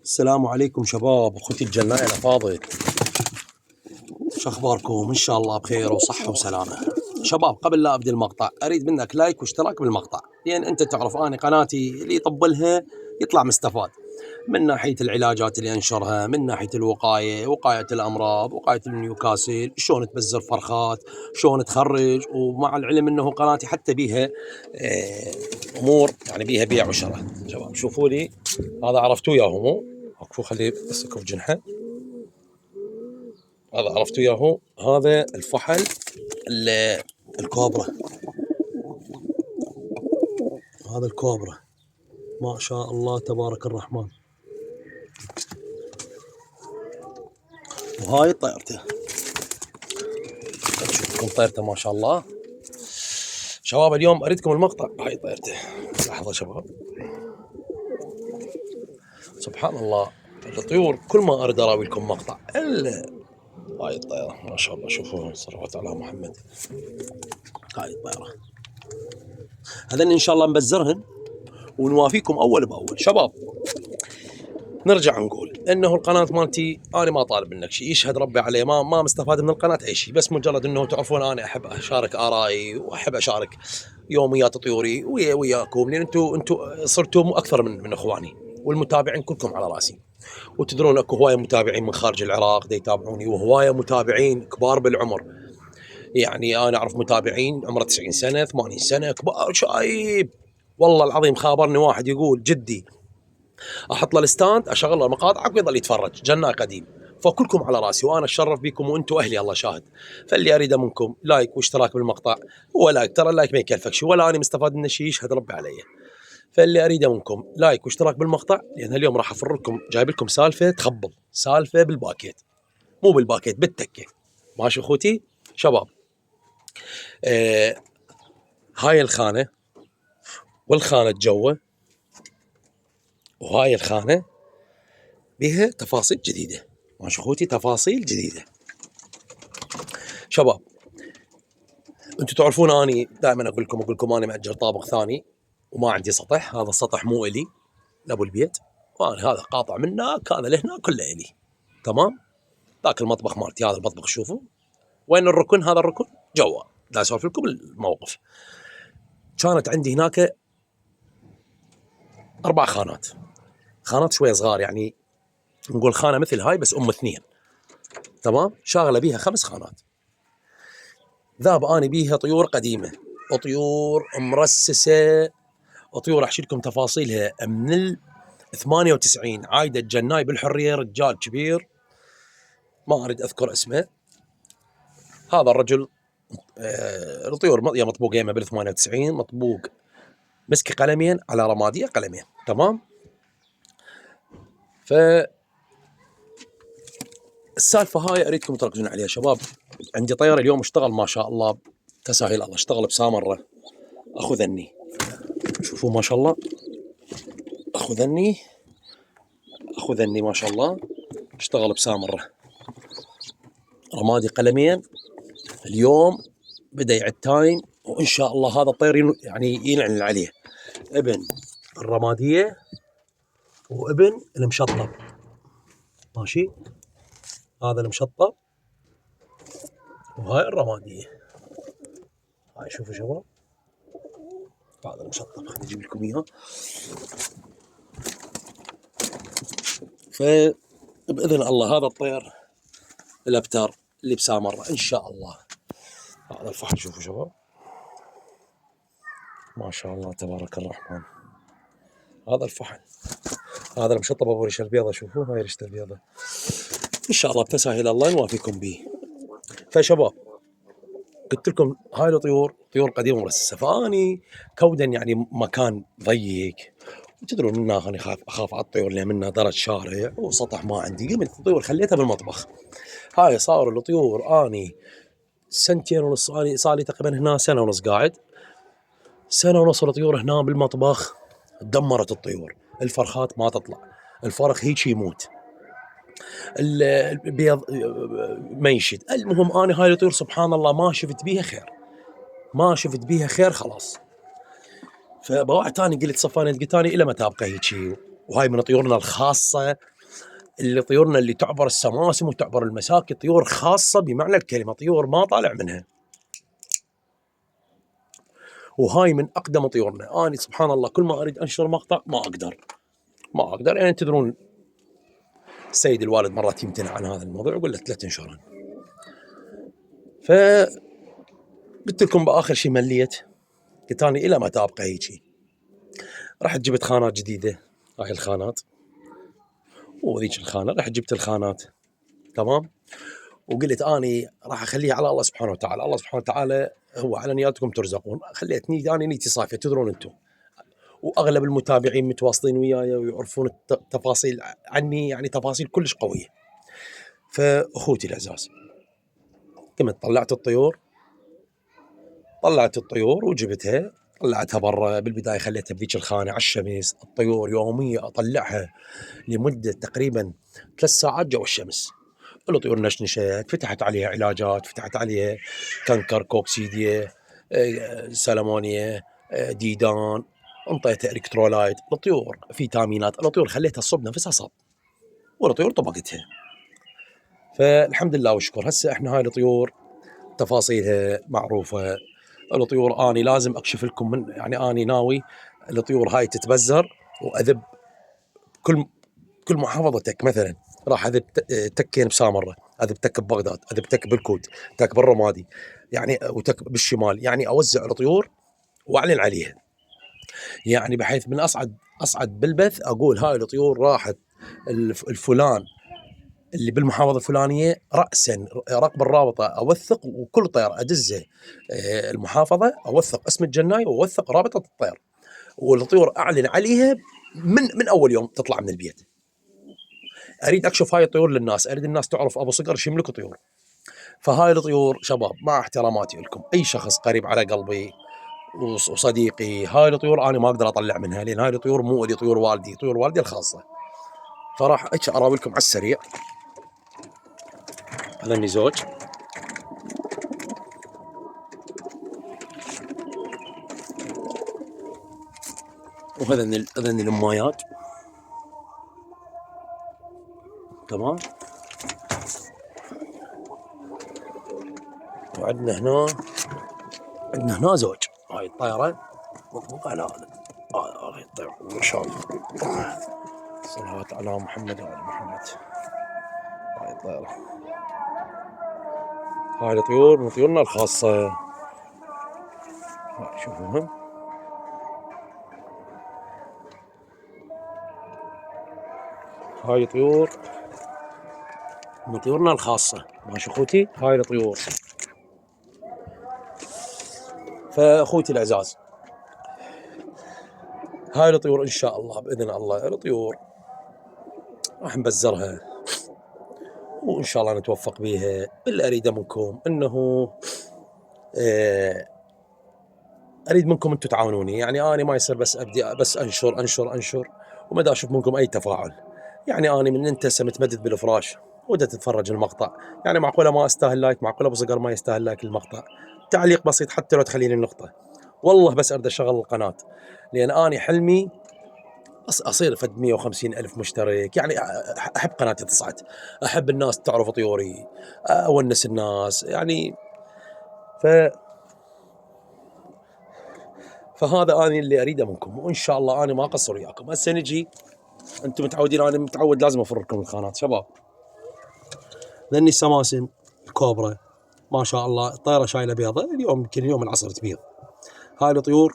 السلام عليكم شباب، اخوتي الجناية الافاضل، شو اخباركم؟ ان شاء الله بخير وصحة وسلامة. شباب، قبل لا ابدي المقطع اريد منك لايك واشتراك بالمقطع، لان انت تعرف اني قناتي اللي يطبلها يطلع مستفاد، من ناحية العلاجات اللي انشرها، من ناحية الوقاية، وقاية الامراض، وقاية النيوكاسل، شلون تبزر فرخات، شلون تخرج، ومع العلم انه قناتي حتى بيها امور يعني بيها بيع وشراء. شباب شوفوا لي هذا، عرفتوا اياه مو؟ اكفو خليه بس اكف جنحه. هذا عرفتوا اياه، هذا الفحل الكوبرا. هذا الكوبرا ما شاء الله تبارك الرحمن. وهاي طيرته، نشوف لكم طيرته ما شاء الله. شباب اليوم اريدكم المقطع، هاي طيرته. لحظه شباب، سبحان الله الطيور كل ما اريد اراوي لكم مقطع الا هاي الطيره ما شاء الله. شوفوا صلوات على محمد. هاي الطيره هذن ان شاء الله نبزرهن ونوافيكم اول باول. شباب نرجع نقول انه القناه مالتي انا ما طالب منك شيء، يشهد ربي عليه، ما مستفاد من القناه اي شيء، بس مجرد انه تعرفون انا احب اشارك ارائي واحب اشارك يوميات طيوري وياكم، لان انتم صرتوا اكثر من اخواني، والمتابعين كلكم على راسي. وتدرون اكو هوايه متابعين من خارج العراق دا يتابعوني، وهوايه متابعين كبار بالعمر. يعني انا اعرف متابعين عمره 90 سنه 80 سنه كبار شايب. والله العظيم خابرني واحد يقول جدي احط له الستاند اشغل له مقاطعك ويظل يتفرج، جناي قديم. فكلكم على راسي وانا اتشرف بكم وانتم اهلي الله شاهد. فاللي اريده منكم لايك واشتراك بالمقطع. هو لايك، ترى اللايك ما يكلفك شيء ولا انا مستفاد منه شيء، يشهد ربي علي. فاللي اريده منكم لايك واشتراك بالمقطع، لان اليوم راح افر لكم جايب لكم سالفه تخبل، سالفه بالباكيت، مو بالباكيت بالتكه. ماشي اخوتي شباب. هاي الخانه والخانه جوا، وهاي الخانه بها تفاصيل جديده. ماشي اخوتي، تفاصيل جديده. شباب انتم تعرفون اني دائما اقول لكم اني ماجر طابق ثاني وما عندي سطح. هذا السطح مو الي لابو البيت، وانا هذا قاطع من هناك هذا لهنا كله الي. تمام. ذاك المطبخ مالتي، هذا المطبخ شوفوا وين الركن، هذا الركن جوا. لا اسولف لكم الموقف. كانت عندي هناك 4 خانات، خانات شويه صغار، يعني نقول خانه مثل هاي بس اثنين. تمام. شاغله بيها 5 خانات. ذاب اني بيها طيور قديمه وطيور مرسسه، وطيور احكي لكم تفاصيلها من ال 98. عايده الجناي بالحريه، رجال كبير ما اريد اذكر اسمه. هذا الرجل الطيور يا مطبوق يمه بال 98 مطبوق مسكي قلمين على رماديه قلمين. تمام. ف السالفه هاي اريدكم تركزون عليها شباب. عندي طير اليوم اشتغل ما شاء الله تساهل الله، اشتغل بسامره. اخو ذني، شوفوا ما شاء الله، اخو ذني ما شاء الله اشتغل بسامره رمادي قلمين. اليوم بدا يعد تايم، وان شاء الله هذا الطير يعني ينعلن عليه ابن الرماديه وابن المشطب. ماشي. هذا المشطب وهاي الرماديه. هاي شوفوا شباب، هذا المشطب خليني اجيب لكم اياه. فباذن الله هذا الطير الابتر اللي بسامره ان شاء الله. هذا الفحل شوفوا شباب ما شاء الله تبارك الرحمن. هذا الفحل، هذا المشطب ابو ريشه البيضه. شوفوا هاي ريشه البيضه، ان شاء الله بتسهيل الله نوافيكم به. فشباب قلت لكم هاي الطيور طيور قديمه مرسسه، فاني كودا يعني مكان ضيق، وتدرون ان انا اخاف على الطيور اللي منها درج شارع وسطح ما عندي، قمت الطيور خليتها بالمطبخ. هاي صار الطيور اني سنتين ونص، اني صار لي تقريبا هنا سنه ونص قاعد، سنه ونص الطيور هنا بالمطبخ. دمرت الطيور، الفرخات ما تطلع، الفرخ هيك يموت، البيض ما يشد. المهم انا هاي الطيور سبحان الله ما شفت بيها خير، ما شفت بيها خير خلاص. فبواحد ثاني قلت صفاني قلت ثاني الى متى ابقى هيك، وهاي من طيورنا الخاصه اللي طيورنا اللي تعبر السماسم وتعبر المساكن، طيور خاصة بمعنى الكلمة، طيور ما طالع منها. وهاي من أقدم طيورنا. أنا سبحان الله كل ما أريد أنشر مقطع ما أقدر يعني تدرون السيد الوالد مرات يمتنع عن هذا الموضوع يقول لك لا تنشرن. فقلت لكم بآخر شيء مليت، قلت أنا إلى متى أبقى هيجي. رحت جبت خانات جديدة، هاي الخانات وذيك الخانة، رحت جبت الخانات تمام، وقلت اني راح اخليها على الله سبحانه وتعالى. الله سبحانه وتعالى هو على نياتكم ترزقون. خليتني اني نيتي صافيه تدرون انتم، واغلب المتابعين متواصلين وياي ويعرفون التفاصيل عني، يعني تفاصيل كلش قويه. فاخوتي الاعزاز قمت طلعت الطيور وجبتها، طلعتها برا. بالبدايه خليتها بذيك الخانه على الشمس. الطيور يوميا اطلعها لمده تقريبا 3 ساعات جو الشمس. الطيور نشنشت، فتحت عليها علاجات، فتحت عليها كنكر، كوكسيديا، سلمونيا، ديدان، انطيتها الكترولايت. الطيور فيتامينات، الطيور خليتها تصب نفسها صب، والطيور طبقتها. فالحمد لله والشكر. هسه احنا هاي الطيور تفاصيلها معروفه. الطيور اني لازم اكشف لكم من، يعني اني ناوي الطيور هاي تتبزر واذب كل محافظه تك. مثلا راح اذب تكين بسامره، اذب تك ببغداد، اذب تك بالكوت، تك بالرمادي، يعني وتك بالشمال، يعني اوزع الطيور واعلن عليها، يعني بحيث من اصعد بالبث اقول هاي الطيور راحت الفلان اللي بالمحافظه الفلانيه راسا، رقم الرابطه اوثق، وكل طير ادزه المحافظه اوثق اسم الجناي واوثق رابطه الطير، والطيور اعلن عليها من اول يوم تطلع من البيت. اريد اكشف هاي الطيور للناس، اريد الناس تعرف ابو صقر شو يملك طيور. فهاي الطيور شباب مع احتراماتي لكم، اي شخص قريب على قلبي وصديقي، هاي الطيور انا ما اقدر اطلع منها، لان هاي الطيور مو لي، طيور والدي، طيور والدي الخاصه. فراح اراويلكم على السريع. هذا زوج، وهذا الامايات تمام. وعندنا هنا زوج. هاي الطيره مضبوطه على هاي الطيره ما شاء الله، صلوات على محمد وعلى محمد. هاي الطيره، هاي الطيور من طيورنا الخاصه. هاي شوفوهم، هاي طيور من طيورنا الخاصه. ماشي اخوتي، هاي الطيور. فاخوتي الاعزاز هاي الطيور ان شاء الله باذن الله الطيور راح نبزرها، وان شاء الله نتوفق بيها. اللي اريده منكم انه اريد منكم انتم تعاونوني، يعني انا ما يصير بس ابدي بس انشر وما دا اشوف منكم اي تفاعل. يعني انا من انت متمدد بالفراش ودا تتفرج المقطع، يعني معقوله ما استاهل لايك، معقوله ابو صقر ما يستاهل لايك المقطع، تعليق بسيط حتى لو تخليني النقطه، والله بس اريد اشغل القناه، لان انا حلمي اصير فد 150 الف مشترك. يعني احب قناتي تصعد، احب الناس تعرف طيوري، اونس الناس يعني. ف فهذا انا اللي اريده منكم، وان شاء الله انا ما اقصر وياكم. هسه نجي، انتم متعودين، انا متعود لازم افر لكم الخانات شباب. ذني السماسم الكوبرا ما شاء الله، الطيره شايله بيضه اليوم، يمكن اليوم العصر تبيض. هاي الطيور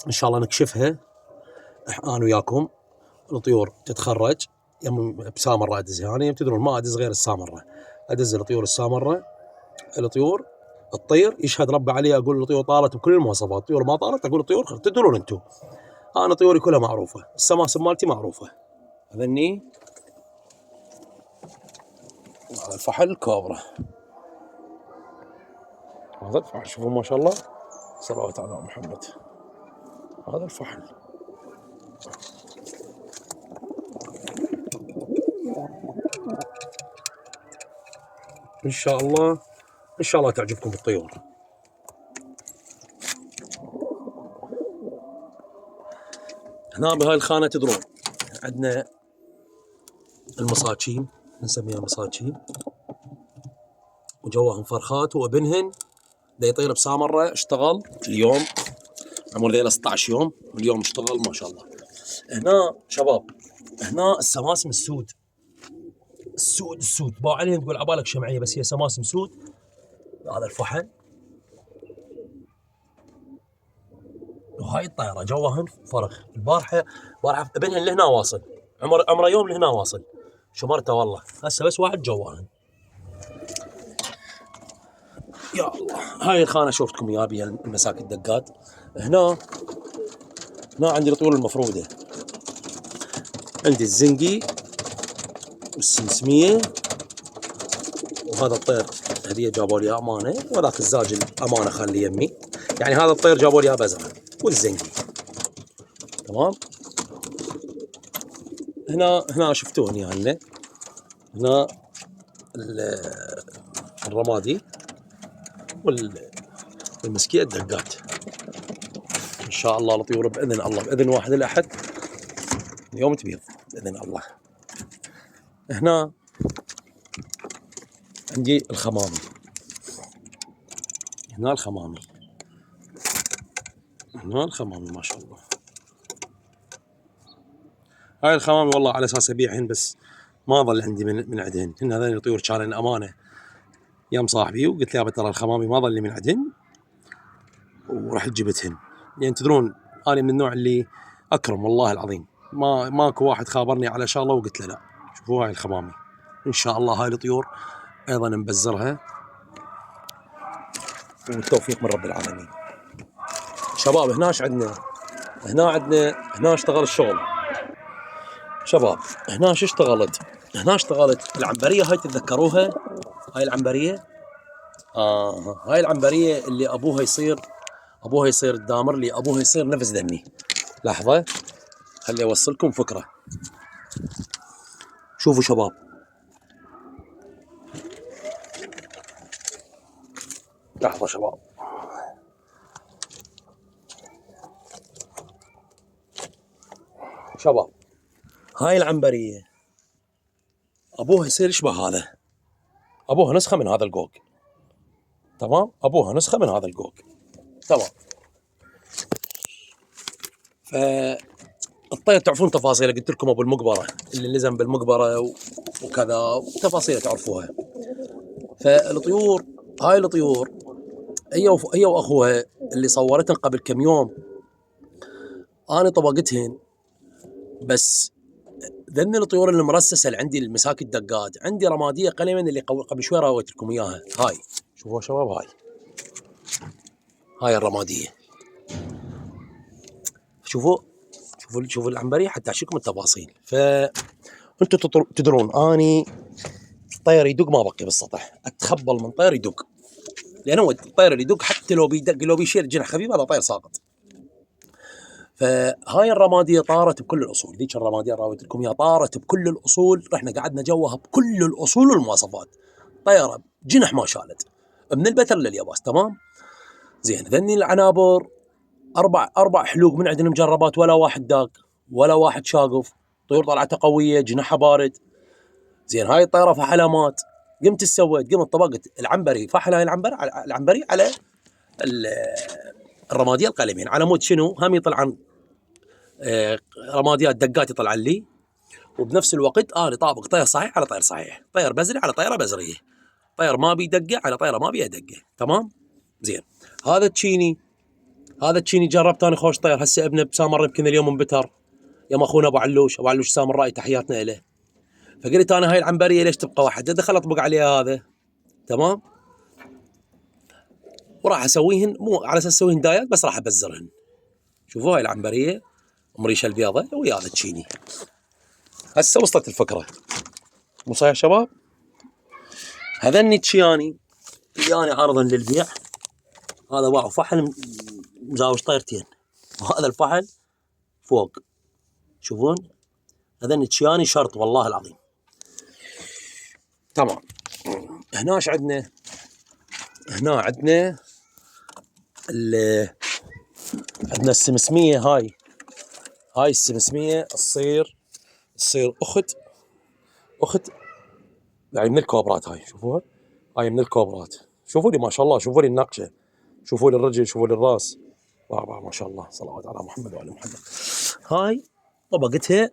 ان شاء الله نكشفها انا وياكم. الطيور تتخرج يوم بسامره ادزها، يعني تدرون ما ادز غير السامره، ادز الطيور السامره. الطيور الطير يشهد ربي عليه، اقول الطيور طارت بكل المواصفات، الطيور ما طارت اقول الطيور تدرون انتم، انا طيوري كلها معروفه، السماسم مالتي معروفه. هذني هذا الفحل كوبرا، هذا الفحل شوفوا ما شاء الله، صلوات على محمد. هذا الفحل ان شاء الله، ان شاء الله تعجبكم الطيور. هنا بهاي الخانه تدرون عندنا المصاكين، نسميها مصاكين، وجوهم فرخات، وابنهن دا يطير بسامرة. اشتغل اليوم، عمر ذيله 16 يوم، اليوم اشتغل ما شاء الله. هنا شباب، هنا السماسم السود، السود باو عليهم تقول عبالك شمعيه، بس هي سماسم سود. هذا الفحل، وهاي الطياره جوهن فرخ. البارحه ابنها اللي هنا واصل، عمره يوم اللي هنا واصل، شمرته والله. هسه بس واحد جوهن. يا الله، هاي الخانه شوفتكم اياها بيها المساك الدقات. هنا عندي الطيور المفروده، عندي الزنقي والسمسميه، وهذا الطير هديه جابوا لي امانه، وذاك الزاجل امانه خلي يمي. يعني هذا الطير جابوا لي بزرع والزنقي. تمام. هنا شفتوهن يعني، هنا الرمادي والمسكيه الدقات. ان شاء الله الطيور باذن الله، باذن واحد الاحد اليوم تبيض باذن الله. هنا عندي الخمامي، هنا الخمامي ما شاء الله. هاي الخمامي والله على اساس ابيعهن، بس ما ظل عندي من عندهن. هن هذول الطيور كانن امانه يم صاحبي، وقلت له ترى الخمامي ما ظل لي من عندهن، ورحت جبتهن. يعني تدرون انا من النوع اللي اكرم والله العظيم، ماكو واحد خابرني على شغله وقلت له لا. شوفوا هاي الخمامي، ان شاء الله هاي الطيور ايضا نبزرها، والتوفيق من رب العالمين. شباب هنا ايش عندنا؟ هنا اشتغل الشغل شباب. هنا شو اشتغلت؟ هنا اشتغلت العنبريه. هاي تتذكروها؟ هاي العنبريه، هاي العنبريه اللي ابوها يصير الدامر، اللي ابوها يصير نفس دمي. لحظه خلي اوصلكم فكره. شوفوا شباب، لحظه شباب، هاي العنبريه ابوها يصير يشبه هذا، ابوها نسخه من هذا الجوج. تمام، ابوها نسخه من هذا الجوج. تمام. الطير تعرفون تفاصيله، قلت لكم ابو المقبره اللي لزم بالمقبره وكذا، تفاصيله تعرفوها. فالطيور، هاي الطيور هي واخوها اللي صورتن قبل كم يوم، انا طبقتهن. بس ذن الطيور اللي مرسسه اللي عندي، المساك الدقات، عندي رماديه قليما اللي قبل شوي راويت لكم اياها. هاي شوفوا شباب، هاي الرماديه. شوفوا العنبريه حتى اعشيكم التفاصيل. فانتم تدرون اني طير يدق ما بقي بالسطح، اتخبل من طير يدق، لانه الطير اللي يدق حتى لو بيدق لو بيشيل جناح خفيف هذا طير ساقط. فهاي الرماديه طارت بكل الاصول، ذيك الرماديه راويت لكم اياها طارت بكل الاصول، رحنا قعدنا جوها بكل الاصول والمواصفات. طيره جنح ما شالت من البتر لليابس. تمام. زين، ذني العنابر اربع حلوق من عندنا مجربات، ولا واحد داق ولا واحد شاقف. طيور طلعتها قويه، جناحها بارد. زين، هاي الطيره فحلامات. قمت طبقت العنبري فحل، هاي العنبري على الرماديه القلمين، على مود شنو هم يطلعن رماديات دقات يطلع لي، وبنفس الوقت انا طابق طير صحيح على طير صحيح، طير بزري على طيره بزريه، طير ما بيدقه على طيره ما بيدقه. تمام. زين، هذا التشيني جربت انا خوش طير. هسه ابنه بسامر يمكن اليوم انبتر، يا اخونا ابو علوش سامر راي، تحياتنا له. فقلت انا هاي العنبريه ليش تبقى واحده، دخل اطبق عليها هذا. تمام. وراح اسويهن مو على اساس اسويهن دايات، بس راح ابزرهن. شوفوا هاي العنبريه مريشه البيضه ويا هذا التشيني. هسه وصلت الفكره، مو صحيح شباب؟ هذني تشياني اللي انا عارضا للبيع. هذا باعوا فحل مزاوج طيرتين، وهذا الفحل فوق. شوفون هذني تشياني شرط والله العظيم. تمام. هنا ايش عندنا؟ هنا عندنا السمسميه. هاي السمسميه تصير اخت اخت يعني من الكوبرات هاي، شوفوها، هاي من الكوبرات. شوفوا لي ما شاء الله، شوفوا لي النقشه، شوفوا لي الرجل، شوفوا لي الراس. ما شاء الله، صلوات على محمد وعلى محمد. هاي طبقتها،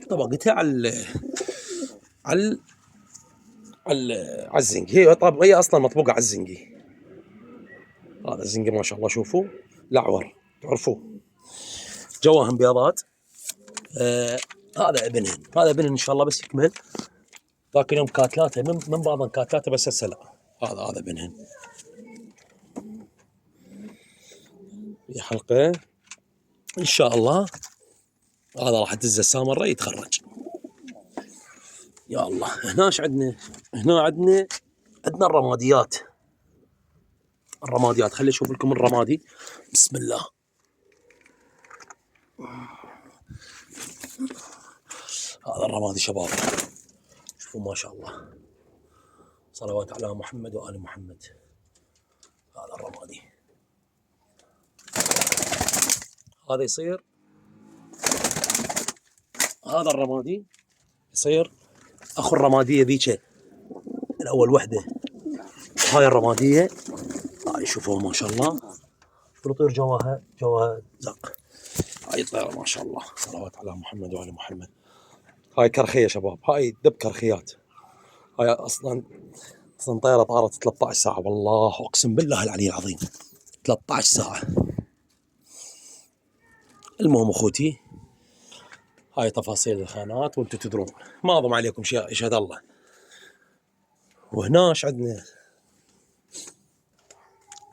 طبقتها على على الزنق. هي طب هي اصلا مطبوقه على الزنقي. هذا الزنقي ما شاء الله، شوفوا الاعور تعرفوه، جواهم بياضات. هذا ابنهن، هذا ابنهن ان شاء الله بس يكمل. ذاك اليوم كاتلاته من بعض كاتلاته بس هسه لا. هذا ابنهن في حلقه ان شاء الله. هذا راح تدزه السامره يتخرج. يا الله. هنا ايش عندنا؟ هنا عندنا الرماديات. الرماديات خلي اشوف لكم الرمادي. بسم الله. هذا الرمادي شباب، شوفوا ما شاء الله، صلوات على محمد وآل محمد. هذا الرمادي، هذا يصير، هذا الرمادي يصير اخو الرماديه ذيك الاول وحده. هاي الرماديه، هاي شوفوا ما شاء الله، يطير جواها زق. هاي الطيره ما شاء الله، صلوات على محمد وآل محمد. هاي كرخيه شباب، هاي دب كرخيات. هاي اصلا طياره طارت 13 ساعه، والله اقسم بالله العلي العظيم 13 ساعه. المهم اخوتي، هاي تفاصيل الخانات وانتم تدرون، ما اضم عليكم شيء، يشهد الله. وهنا ايش عندنا؟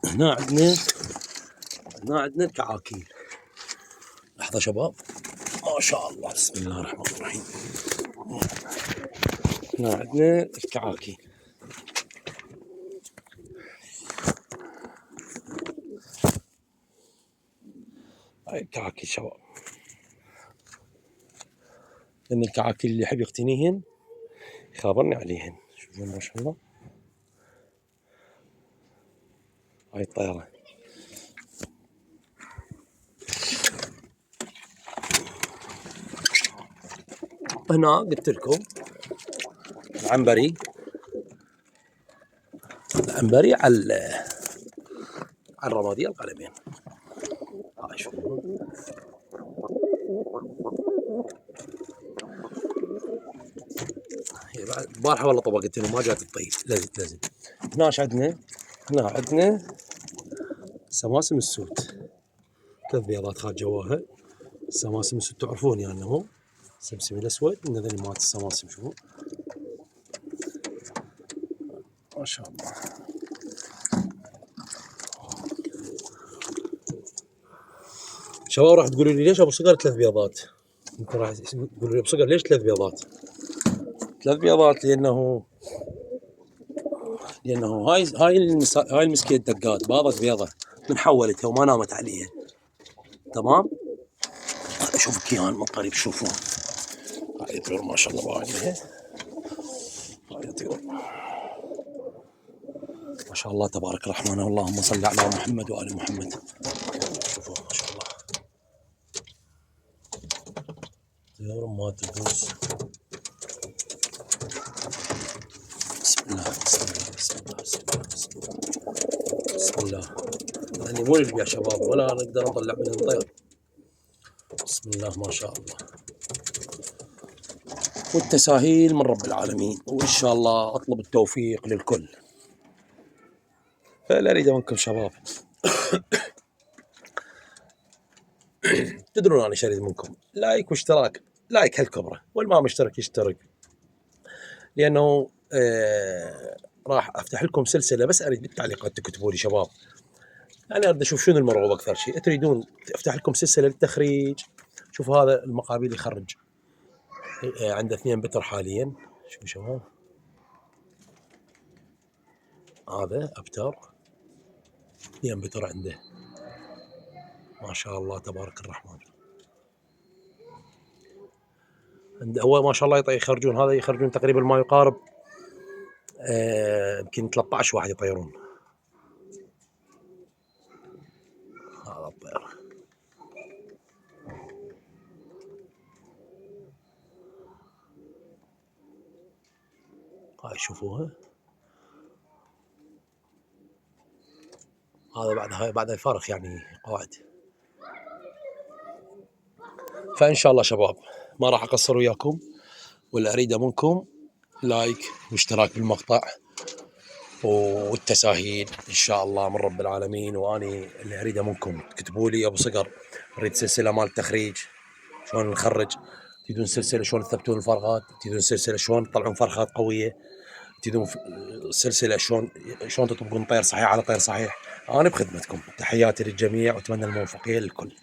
هنا عندنا الكعاكيل. لحظه شباب، ما شاء الله، بسم الله الرحمن الرحيم. هنا عندنا الكعاكيل. هاي الكعاكيل شباب، لان الكعاكيل اللي يحب يقتنيهن يخابرني عليهن. شوفون ما شاء الله. هاي الطيرة. هنا قلت لكم العنبري، العنبري على الرمادية القلمين. هاي شوفون. البارحة والله طبقت ما جات تطيب، لازم. هنا ايش عندنا؟ هنا عندنا سماسم السود، 3 بيضات خارج جواها. سماسم السود تعرفون يعني هو سمسم الاسود من هذول مالت السماسم. شوفوا ما شاء الله. شباب راح تقولوا لي ليش ابو صقر 3 بيضات؟ يمكن راح تقولوا لي ابو صقر ليش 3 بيضات؟ 3 بيضات لانه هاي المسكيه الدقات باضت بيضه من حولتها وما نامت عليها. تمام. اشوف كيان من قريب، شوفوا هاي الطيور ما شاء الله عليها. هاي الطيور ما شاء الله تبارك الرحمن، اللهم صل على محمد وآل محمد. شوفوا ما شاء الله طيور ما تدوس. بسم الله بسم الله بسم الله بسم الله بسم الله بسم الله. يعني مو يا شباب ولا نقدر نطلع منهم طير. بسم الله ما شاء الله. والتساهيل من رب العالمين، وإن شاء الله أطلب التوفيق للكل. فلا أريد منكم شباب تدرون أنا شريد منكم لايك واشتراك. لايك هالكبرة، والما مشترك يشترك، لأنه راح أفتح لكم سلسلة، بس أريد بالتعليقات تكتبوا لي شباب. أنا أريد أشوف شنو المرغوب أكثر شيء. تريدون أفتح لكم سلسلة للتخريج؟ شوفوا هذا المقابيل يخرج، عنده 2 بتر حاليا. شوفوا شباب، هذا أبتر 2 بتر عنده ما شاء الله تبارك الرحمن. هو ما شاء الله يخرجون، هذا يخرجون تقريبا ما يقارب يمكن 13 واحد يطيرون. هذا الطير هاي شوفوها، هذا بعدها يفارخ يعني قواعد. فإن شاء الله شباب ما راح أقصر وياكم، واللي أريده منكم لايك واشتراك بالمقطع والتساهيل إن شاء الله من رب العالمين. وأني اللي أريده منكم تكتبوا لي أبو صقر أريد سلسلة مال التخريج، شلون نخرج، تريدون سلسلة شلون تثبتون الفرغات، تريدون سلسلة شلون تطلعون فرخات قوية، تريدون سلسلة شلون تطبقون طير صحيح على طير صحيح. أنا بخدمتكم، تحياتي للجميع وأتمنى الموفقية للكل.